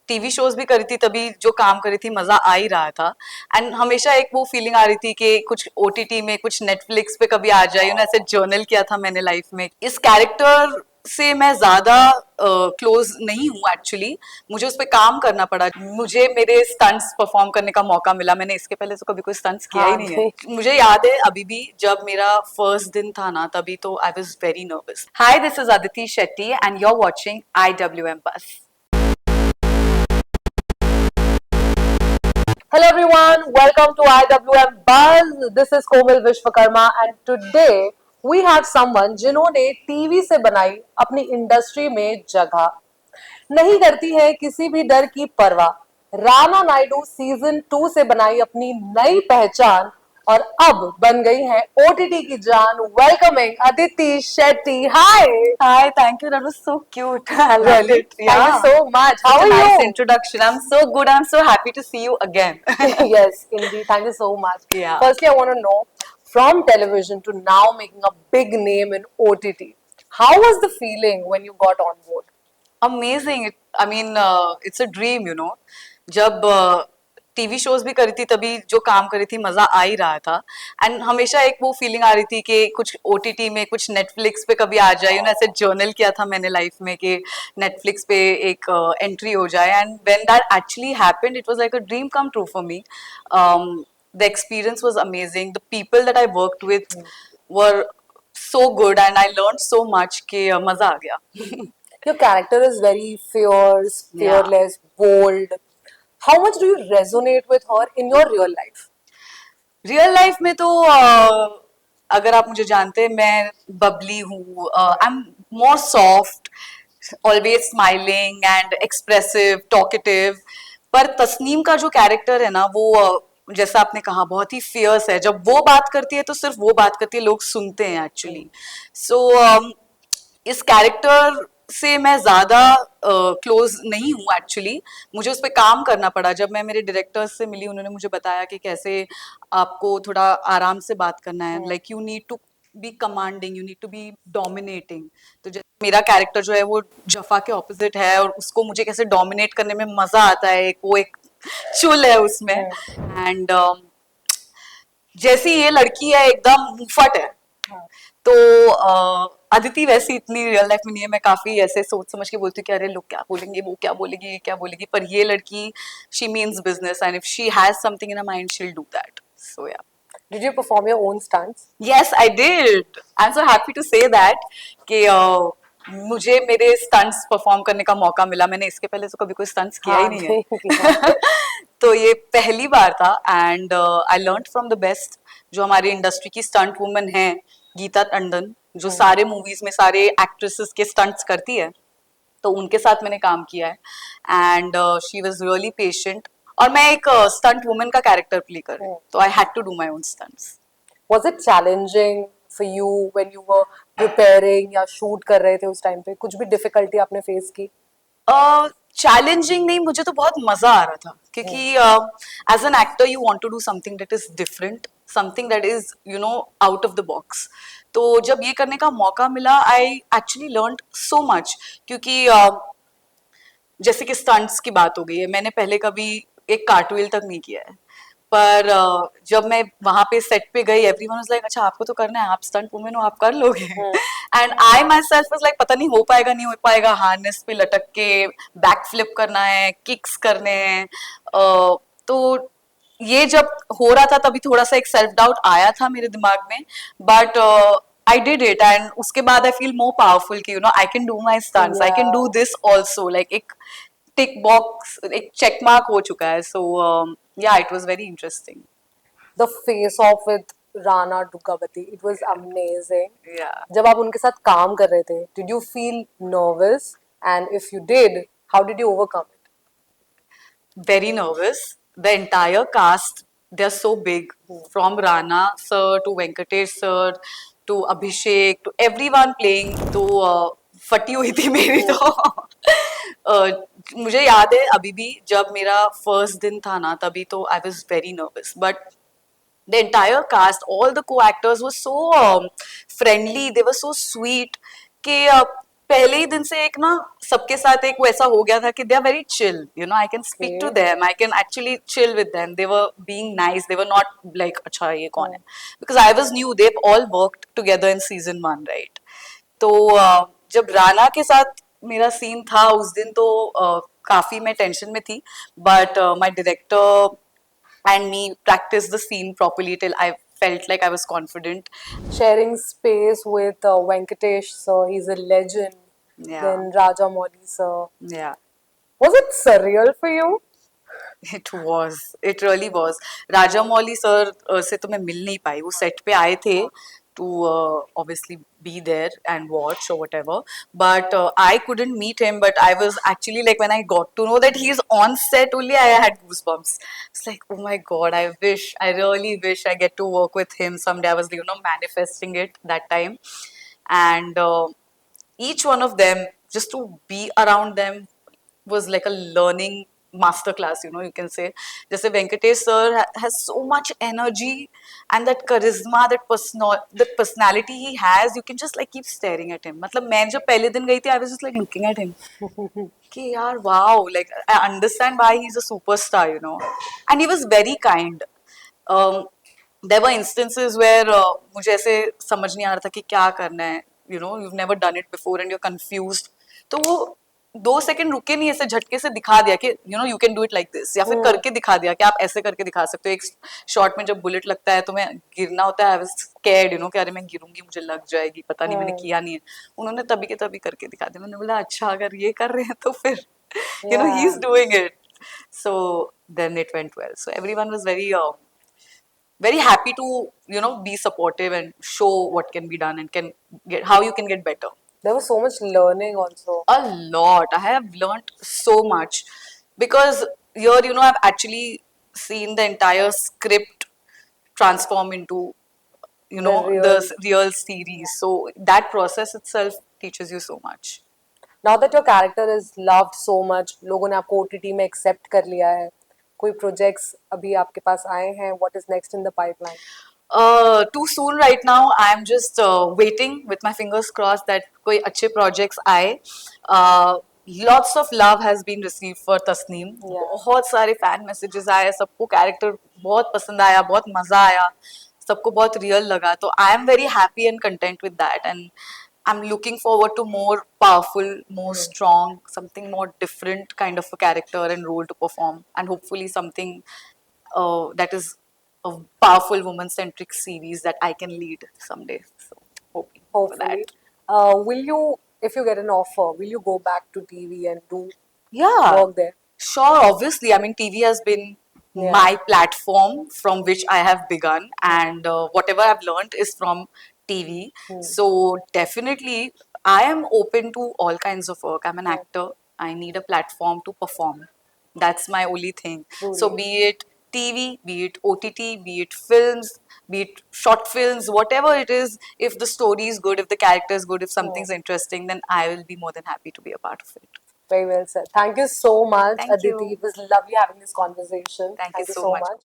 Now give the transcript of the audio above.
TV shows भी करी थी, तभी जो काम करी थी मजा आ ही रहा था। एंड हमेशा एक वो फीलिंग आ रही थी कि कुछ ओटीटी में, कुछ नेटफ्लिक्स पे कभी आ जाए, ऐसे जर्नल किया था मैंने लाइफ में। इस कैरेक्टर से मैं ज्यादा क्लोज नहीं हूँ एक्चुअली, मुझे उस पर काम करना पड़ा। मुझे मेरे स्टंट्स परफॉर्म करने का मौका मिला, मैंने इसके पहले तो कभी कोई स्टंट्स किया ही नहीं है। मुझे याद है अभी भी, जब मेरा फर्स्ट दिन था ना, तभी तो I was very nervous. Hi, this is Aditi Shetty and you are watching IWM buzz. Hello everyone, welcome to IWM Buzz. This is Komal Vishwakarma and today we have someone जिन्होंने टीवी से बनाई अपनी इंडस्ट्री में जगह। नहीं करती है किसी भी डर की परवाह, राणा नायडू सीजन 2 से बनाई अपनी नई पहचान और अब बन गई है ओटीटी की जान। Welcoming Aditi Shetty. Hi Hi, thank you. That was so cute. I loved really it. Yeah. thank you so much. How Such are a nice you? introduction. I'm so good. I'm so happy to see you again. Yes, indeed. Thank you so much. Yeah. Firstly, I want to know, from television to now making a big name in OTT, how was the feeling when you got on board? Amazing. I mean, it's a dream. जब TV shows भी करी थी, तभी जो काम करी थी मजा आ ही रहा था। एंड हमेशा एक वो फीलिंग आ रही थी कि कुछ ओटीटी में, कुछ नेटफ्लिक्स पे कभी आ जाए, ऐसे जर्नल किया था मैंने लाइफ में कि नेटफ्लिक्स पे एक एंट्री हो जाए। And when that actually happened, it was like a dream come true for me. The experience was amazing, the people that I worked with were so good and I learned so much कि मजा आ गया। Your character is very fierce, Yeah. fearless, bold. How much do you resonate with her in your real life? Real life में तो अगर आप मुझे जानते हैं, मैं बबली हूँ। I am more soft, always smiling and expressive, talkative. पर तस्नीम का जो कैरेक्टर है ना, वो जैसा आपने कहा, बहुत ही फियर्स है। जब वो बात करती है तो सिर्फ वो बात करती है, लोग सुनते हैं एक्चुअली। सो इस कैरेक्टर से मैं ज्यादा क्लोज नहीं हूँ एक्चुअली, मुझे उस पर काम करना पड़ा। जब मैं मेरे डायरेक्टर्स से मिली, उन्होंने मुझे बताया कि कैसे आपको थोड़ा आराम से बात करना है, like you need to be commanding, you need to be dominating. तो जैसे मेरा कैरेक्टर जो है वो जफा के ऑपोजिट है, और उसको मुझे कैसे डोमिनेट करने में मजा आता है, वो एक चुल है उसमें। एंड जैसी ये लड़की है, एकदम मुफट है। तो अदिति वैसी इतनी रियल लाइफ में नहीं है। मैं काफी ऐसे सोच समझ के बोलती हूँ कि अरे लोग क्या बोलेंगे, वो क्या बोलेगी, ये क्या बोलेगी। पर ये लड़की, she means business and if she has something in her mind, she will do that. So yeah. Did you perform your own stunts? Yes, I did. I'm so happy to say that कि मुझे मेरे stunts perform करने का मौका मिला। मैंने इसके पहले तो कभी कोई स्टंट्स किया ही नहीं है। तो ये पहली बार था and I learned from the best, जो हमारी इंडस्ट्री की स्टंट वुमन है, गीता टंडन, जो सारे मूवीज में सारे एक्ट्रेसेस के स्टंट्स करती है। तो उनके साथ मैंने काम किया है and she was really patient. और मैं एक स्टंट वुमन का कैरेक्टर प्ले कर रही हूँ, तो I had to do my own stunts. Was it challenging for you when you were preparing या shoot कर रहे थे उस टाइम पे? कुछ भी difficulty आपने face की? चैलेंजिंग नहीं, मुझे तो बहुत मजा आ रहा था, क्योंकि as an actor you want to do something that is different, something that is out of the box. तो जब ये करने का मौका मिला, I actually learned so much. क्योंकि जैसे कि स्टंट्स की बात हो गई है, मैंने पहले कभी एक कार्टविल तक नहीं किया है। पर जब मैं वहां पे सेट पे गई, एवरीवन वाज लाइक, अच्छा आपको तो करना है, आप स्टंट वुमेन हो, आप कर लोगे। And I my self was like, पता नहीं हो पाएगा नहीं हो पाएगा, हार्नेस पे लटक के बैक फ्लिप करना है, किक्स करने हैं। तो ये जब हो रहा था, तभी थोड़ा सा एक सेल्फ डाउट आया था मेरे दिमाग में। But I did it and उसके बाद आई फील मोर पावरफुल कि I can do my stunts, I can do this also. Like एक टिक बॉक्स, एक चेक मार्क हो चुका है। सो yeah, it was very interesting. The face off with Rana Dugawati, it was amazing. Yeah. जब आप उनके साथ काम कर रहे थे, did you feel nervous? And if you did, how did you overcome it? Very nervous. The entire cast, they're so big. From Rana sir to Venkatesh sir to Abhishek to everyone playing. तो फटी हुई थी मेरी तो। मुझे याद है अभी भी, जब मेरा फर्स्ट दिन था ना, तभी तो I was very nervous. But the entire cast, all the co-actors were so friendly, they were so sweet कि पहले ही दिन से एक ना सबके साथ एक वैसा हो गया था कि they are very chill, you know, I can speak to Okay. Them, I can actually chill with them, they were being nice, they were not like अच्छा ये कौन है, because I was new, they all worked together in season 1, right? तो जब राना के साथ मेरा scene था उस दिन तो काफी मैं टेंशन में थी, but my director and me practice the scene properly till I felt like I was confident. Sharing space with Venkatesh sir, he's a legend. Yeah, Then Raja Moli sir. yeah. Was it surreal for you? It was. It really was. Rajamouli sir से तो मैं मिल नहीं पाई. वो set पे आए थे to obviously be there and watch or whatever. But I couldn't meet him. But I was actually like when I got to know that he's on set only, I had goosebumps. It's like, oh my god, I really wish I get to work with him someday. I was, you know, manifesting it that time. And each one of them, just to be around them was like a learning masterclass, you know, you can say. Jaise Venkatesh sir has so much energy and that charisma, that personality he has, you can just like keep staring at him. मतलब मैं जब पहले दिन गई थी, I was just like looking at him कि यार wow, like I understand why he's a superstar, you know. And he was very kind. um, there were instances where मुझे ऐसे समझ नहीं आ रहा था कि क्या करना है, you know, you've never done it before and you're confused. तो वो 2 सेकंड रुके नहीं, ऐसे झटके से दिखा दिया कि you know you can do it like this, या फिर करके दिखा दिया कि आप ऐसे करके दिखा सकते हो. एक शॉट में जब बुलेट लगता है तो मैं गिरना होता है, I was scared, you know, कि अरे मैं गिरूंगी, मुझे लग जाएगी, पता नहीं मैंने किया नहीं है. उन्होंने तभी के तभी करके दिखा दिया. मैंने बोला अच्छा अगर ये कर रहे हैं तो फिर you know he Yeah. Is doing it. So then it went well. So everyone was very happy to, you know, be supportive and show what can be done and can get how you can get better. There was so much learning also. A lot. I have learned so much because here, you know, I've actually seen the entire script transform into, you The know, real. the real series. So that process itself teaches you so much. Now that your character is loved so much, लोगों ने आपको OTT में accept कर लिया है. कोई projects अभी आपके पास आए हैं? What is next in the pipeline? Too soon right now. I'm just waiting with my fingers crossed that कोई अच्छे projects आए. Lots of love has been received for Tasneem. Yeah. बहुत सारे fan messages आए, सबको character बहुत पसंद आया, बहुत मजा आया, सबको बहुत real लगा. तो I am very happy and content with that, and I'm looking forward to more powerful, more strong, something more different kind of a character and role to perform, and hopefully something that is a powerful woman-centric series that I can lead someday. So hoping for Hopefully. that. Will you, if you get an offer, will you go back to TV and do Yeah, work there? sure. Obviously, I mean, TV has been Yeah. my platform from which I have begun, and whatever I've learned is from TV. So definitely, I am open to all kinds of work. I'm an actor. I need a platform to perform. That's my only thing. So Truly. be it TV, be it OTT, be it films, be it short films, whatever it is, if the story is good, if the character is good, if something's interesting, then I will be more than happy to be a part of it. Very well said. Thank you so much, Thank Aditi. you. It was lovely having this conversation. Thank you so so much. much.